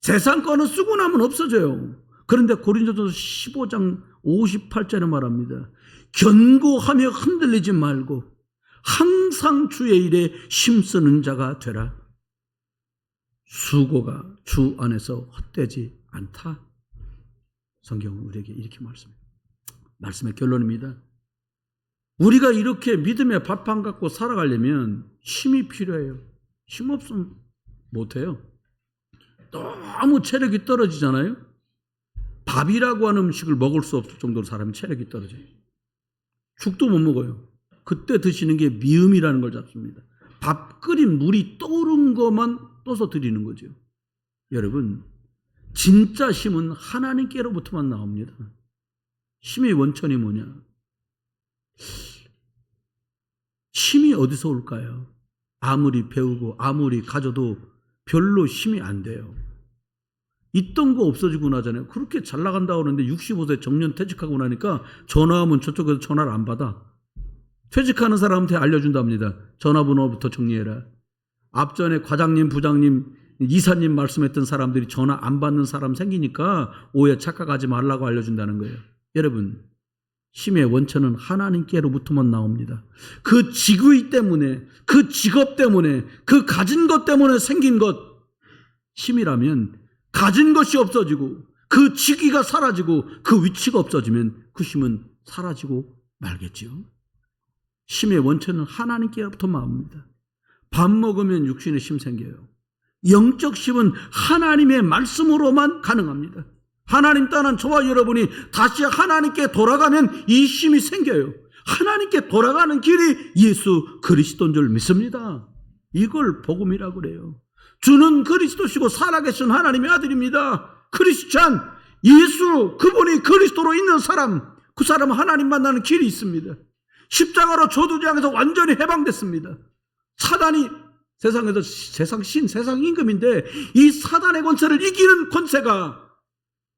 세상 거는 쓰고 나면 없어져요. 그런데 고린도전서 15장 58절에 말합니다. 견고하며 흔들리지 말고 항상 주의 일에 힘쓰는 자가 되라. 수고가 주 안에서 헛되지 않다. 성경은 우리에게 이렇게 말씀합니다. 말씀의 결론입니다. 우리가 이렇게 믿음의 밥판 갖고 살아가려면 힘이 필요해요. 힘 없으면 못해요. 너무 체력이 떨어지잖아요. 밥이라고 하는 음식을 먹을 수 없을 정도로 사람이 체력이 떨어져요. 죽도 못 먹어요. 그때 드시는 게 미음이라는 걸 잡습니다. 밥 끓인 물이 떠오른 것만 떠서 드리는 거죠. 여러분, 진짜 힘은 하나님께로부터만 나옵니다. 힘의 원천이 뭐냐? 힘이 어디서 올까요? 아무리 배우고 아무리 가져도 별로 힘이 안 돼요. 있던 거 없어지고 나잖아요. 그렇게 잘 나간다고 그러는데 65세 정년 퇴직하고 나니까 전화하면 저쪽에서 전화를 안 받아. 퇴직하는 사람한테 알려준답니다. 전화번호부터 정리해라. 앞전에 과장님, 부장님, 이사님 말씀했던 사람들이 전화 안 받는 사람 생기니까 오해 착각하지 말라고 알려준다는 거예요. 여러분, 힘의 원천은 하나님께로부터만 나옵니다. 그 직위 때문에, 그 직업 때문에, 그 가진 것 때문에 생긴 것, 힘이라면 가진 것이 없어지고 그 직위가 사라지고 그 위치가 없어지면 그 힘은 사라지고 말겠지요. 힘의 원천은 하나님께로부터 나옵니다. 밥 먹으면 육신의 힘 생겨요. 영적 힘은 하나님의 말씀으로만 가능합니다. 하나님 떠난 저와 여러분이 다시 하나님께 돌아가면 이 힘이 생겨요. 하나님께 돌아가는 길이 예수 그리스도인 줄 믿습니다. 이걸 복음이라고 그래요. 주는 그리스도시고 살아계신 하나님의 아들입니다. 크리스찬, 예수, 그분이 그리스도로 있는 사람, 그 사람은 하나님 만나는 길이 있습니다. 십자가로 저주장에서 완전히 해방됐습니다. 사단이 세상에서 세상 신, 세상 임금인데 이 사단의 권세를 이기는 권세가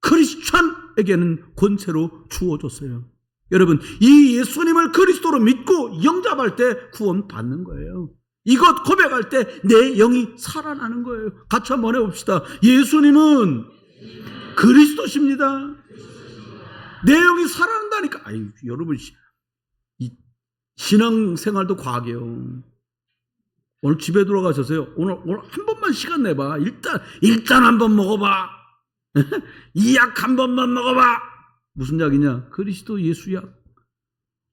크리스찬에게는 권세로 주어졌어요. 여러분, 이 예수님을 그리스도로 믿고 영접할 때 구원 받는 거예요. 이것 고백할 때 내 영이 살아나는 거예요. 같이 한번 해봅시다. 예수님은 그리스도십니다. 내 영이 살아난다니까. 아유, 여러분, 이 신앙생활도 과학이에요. 오늘 집에 돌아가셔서요. 오늘 한 번만 시간 내봐. 일단 한 번 먹어봐. 이 약 한 번만 먹어봐. 무슨 약이냐? 그리스도 예수 약.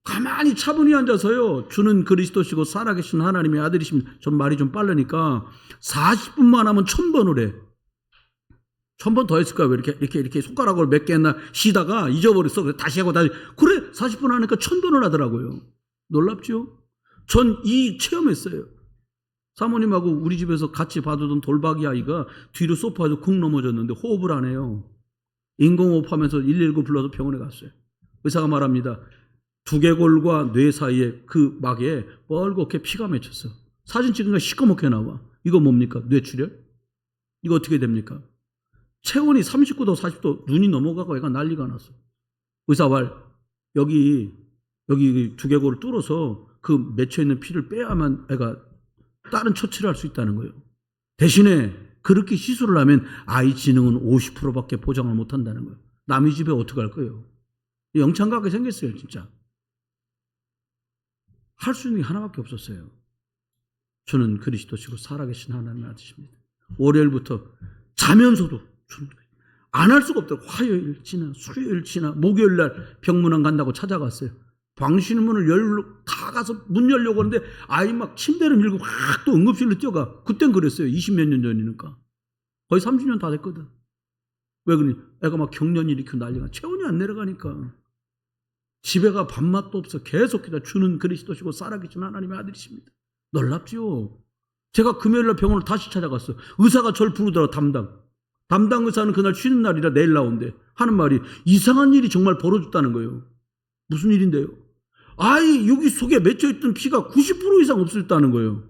가만히 차분히 앉아서요. 주는 그리스도시고 살아계신 하나님의 아들이십니다. 전 말이 좀 빠르니까 40분만 하면 1000번을 해. 1000번 더 했을까요? 왜 이렇게 손가락으로 몇 개 했나 쉬다가 잊어버렸어. 그래서 다시 하고 다시. 그래, 40분 하니까 1000번을 하더라고요. 놀랍죠? 전 이 체험했어요. 사모님하고 우리 집에서 같이 봐두던 돌박이 아이가 뒤로 소파에서 쿵 넘어졌는데 호흡을 안 해요. 인공호흡 하면서 119 불러서 병원에 갔어요. 의사가 말합니다. 두개골과 뇌 사이에 그 막에 뻘겋게 피가 맺혔어. 사진 찍으니까 시꺼멓게 나와. 이거 뭡니까? 뇌출혈? 이거 어떻게 됩니까? 체온이 39도 40도 눈이 넘어가고 애가 난리가 났어. 의사 말 여기 두개골을 뚫어서 그 맺혀있는 피를 빼야만 애가 다른 처치를 할 수 있다는 거예요. 대신에 그렇게 시술을 하면 아이 지능은 50%밖에 보장을 못한다는 거예요. 남의 집에 어떻게 할 거예요? 영창가게 생겼어요. 진짜. 할 수 있는 게 하나밖에 없었어요. 주는 그리스도시고 살아계신 하나님의 아들이십니다. 월요일부터 자면서도 안 할 수가 없더라고요. 화요일 지나 수요일 지나 목요일날 병문안 간다고 찾아갔어요. 방실 문을 다 가서 문 열려고 하는데 아이 막 침대를 밀고 확 또 응급실로 뛰어가. 그땐 그랬어요. 20몇 년 전이니까. 거의 30년 다 됐거든. 왜 그러니? 애가 막 경련 일으키고 난리가. 체온이 안 내려가니까. 집에 가 밥맛도 없어. 계속 기다. 주는 그리스도시고 살아계신 하나님의 아들이십니다. 놀랍죠? 제가 금요일날 병원을 다시 찾아갔어요. 의사가 저를 부르더라. 담당 의사는 그날 쉬는 날이라 내일 나온대. 하는 말이 이상한 일이 정말 벌어졌다는 거예요. 무슨 일인데요? 아이 여기 속에 맺혀있던 피가 90% 이상 없었다는 거예요.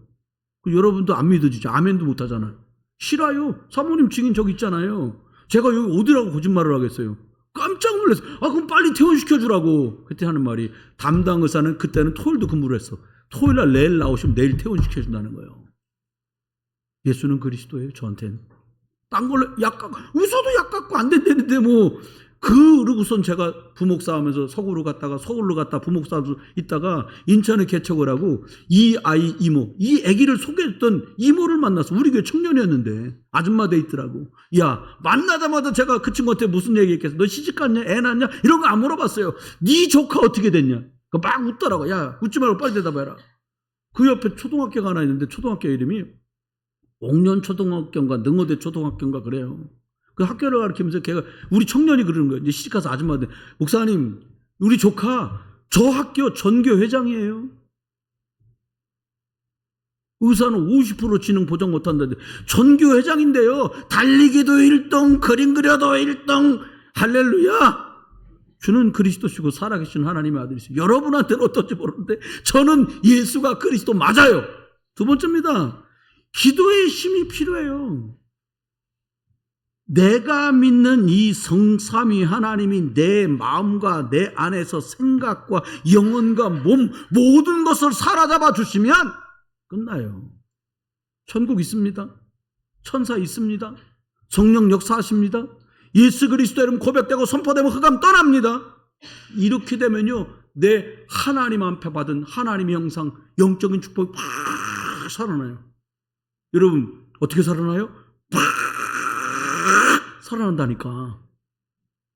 여러분도 안 믿어지죠. 아멘도 못하잖아요. 싫어요. 사모님 증인 저기 있잖아요. 제가 여기 어디라고 거짓말을 하겠어요. 깜짝 놀랐어요. 그럼 빨리 퇴원시켜주라고. 그때 하는 말이 담당 의사는 그때는 토요일도 근무를 했어. 토요일날 내일 나오시면 내일 퇴원시켜준다는 거예요. 예수는 그리스도예요. 저한테는. 딴 걸로 약 갖고 웃어도 약 갖고 안 된다는데 뭐 그러고선 제가 부목사 하면서 서울로 갔다 부목사도 있다가 인천에 개척을 하고 이 아이 이모 이 아기를 소개했던 이모를 만나서 우리 교회 청년이었는데 아줌마 돼 있더라고. 야 만나자마자 제가 그 친구한테 무슨 얘기했겠어. 너 시집갔냐 애 낳냐 이런 거 안 물어봤어요. 네 조카 어떻게 됐냐. 막 웃더라고. 야 웃지 말고 빨리 대답해라. 그 옆에 초등학교가 하나 있는데 초등학교 이름이 옥년 초등학교인가 능어대 초등학교인가 그래요. 그 학교를 가르치면서 걔가 우리 청년이 그러는 거예요. 이제 시집가서 아줌마한테 목사님 우리 조카 저 학교 전교 회장이에요. 의사는 50% 지능 보장 못한다는데 전교 회장인데요. 달리기도 1등 그림 그려도 1등 할렐루야. 주는 그리스도시고 살아계신 하나님의 아들이세요. 여러분한테는 어떨지 모르는데 저는 예수가 그리스도 맞아요. 두 번째입니다. 기도의 힘이 필요해요. 내가 믿는 이 성삼위 하나님이 내 마음과 내 안에서 생각과 영혼과 몸 모든 것을 사로잡아 주시면 끝나요. 천국 있습니다. 천사 있습니다. 성령 역사하십니다. 예수 그리스도 이름 고백되고 선포되면 흑암 떠납니다. 이렇게 되면요 내 하나님 앞에 받은 하나님의 형상 영적인 축복이 팍 살아나요. 여러분 어떻게 살아나요? 팍 살아난다니까.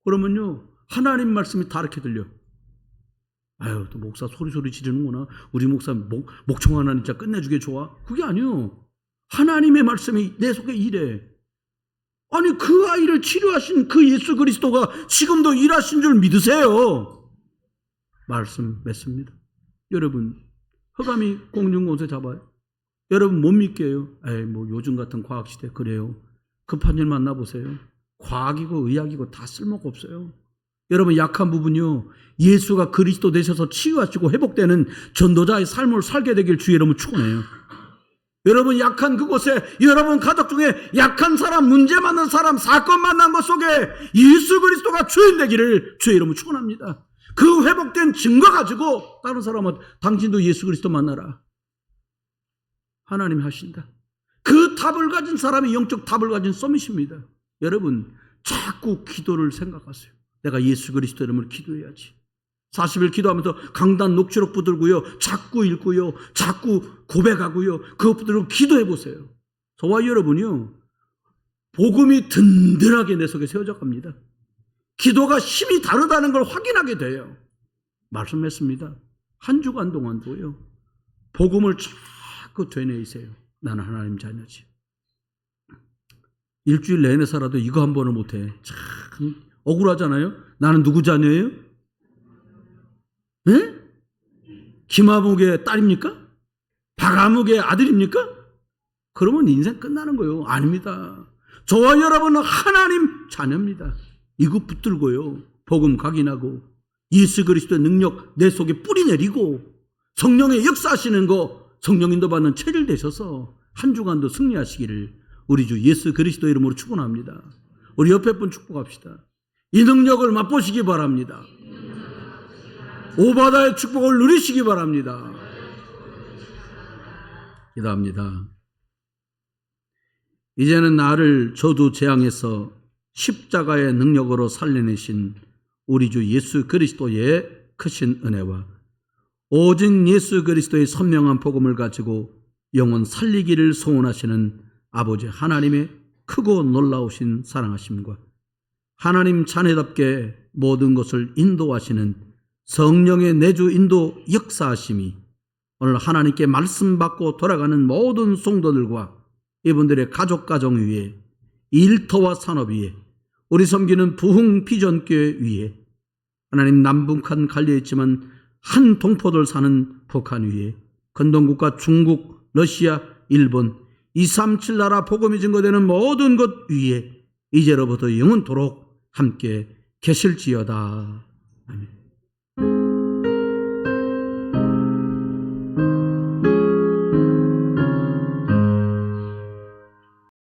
그러면요 하나님 말씀이 다르게 들려. 아유 또 목사 소리 지르는구나. 우리 목사 목청 하나님 진짜 끝내주게 좋아. 그게 아니요. 하나님의 말씀이 내 속에 일해. 아니 그 아이를 치료하신 그 예수 그리스도가 지금도 일하신 줄 믿으세요. 말씀 맺습니다. 여러분 흑암이 공중곳에 잡아요. 여러분 못 믿게요. 에이 뭐 요즘 같은 과학시대 그래요. 급한 일 만나보세요. 과학이고 의학이고 다 쓸모가 없어요. 여러분 약한 부분이요 예수가 그리스도 되셔서 치유하시고 회복되는 전도자의 삶을 살게 되길 주의 이름으로 축원해요. 여러분 약한 그곳에 여러분 가족 중에 약한 사람 문제 만난 사람 사건 만난 것 속에 예수 그리스도가 주인 되기를 주의 이름으로 축원합니다. 그 회복된 증거 가지고 다른 사람은 당신도 예수 그리스도 만나라. 하나님이 하신다. 그 답을 가진 사람이 영적 답을 가진 서밋입니다. 여러분 자꾸 기도를 생각하세요. 내가 예수 그리스도 이름으로 기도해야지. 40일 기도하면서 강단 녹취록 붙들고요. 자꾸 읽고요. 자꾸 고백하고요. 그것 붙들고 기도해 보세요. 저와 여러분이요. 복음이 든든하게 내 속에 세워져 갑니다. 기도가 힘이 다르다는 걸 확인하게 돼요. 말씀했습니다. 한 주간 동안도요. 복음을 자꾸 되뇌이세요. 나는 하나님 자녀지. 일주일 내내 살아도 이거 한 번을 못해. 참 억울하잖아요. 나는 누구 자녀예요? 네? 김아묵의 딸입니까? 박아묵의 아들입니까? 그러면 인생 끝나는 거예요. 아닙니다. 저와 여러분은 하나님 자녀입니다. 이거 붙들고요. 복음 각인하고 예수 그리스도의 능력 내 속에 뿌리내리고 성령의 역사하시는 거 성령 인도받는 체질 되셔서 한 주간도 승리하시기를 우리 주 예수 그리스도 이름으로 축원합니다. 우리 옆에 분 축복합시다. 이 능력을 맛보시기 바랍니다. 오바다의 축복을 누리시기 바랍니다. 기도합니다. 이제는 나를 저도 재앙에서 십자가의 능력으로 살려내신 우리 주 예수 그리스도의 크신 은혜와 오직 예수 그리스도의 선명한 복음을 가지고 영혼 살리기를 소원하시는 아버지 하나님의 크고 놀라우신 사랑하심과 하나님 자녀답게 모든 것을 인도하시는 성령의 내주 인도 역사하심이 오늘 하나님께 말씀 받고 돌아가는 모든 성도들과 이분들의 가정 위에 일터와 산업 위에 우리 섬기는 부흥 비전교회 위에 하나님 남북한 갈려있지만 한 동포들 사는 북한 위에 건동국가 중국, 러시아, 1번 237 나라 복음이 증거되는 모든 것 위에 이제로부터 영원토록 함께 계실지어다. 아멘.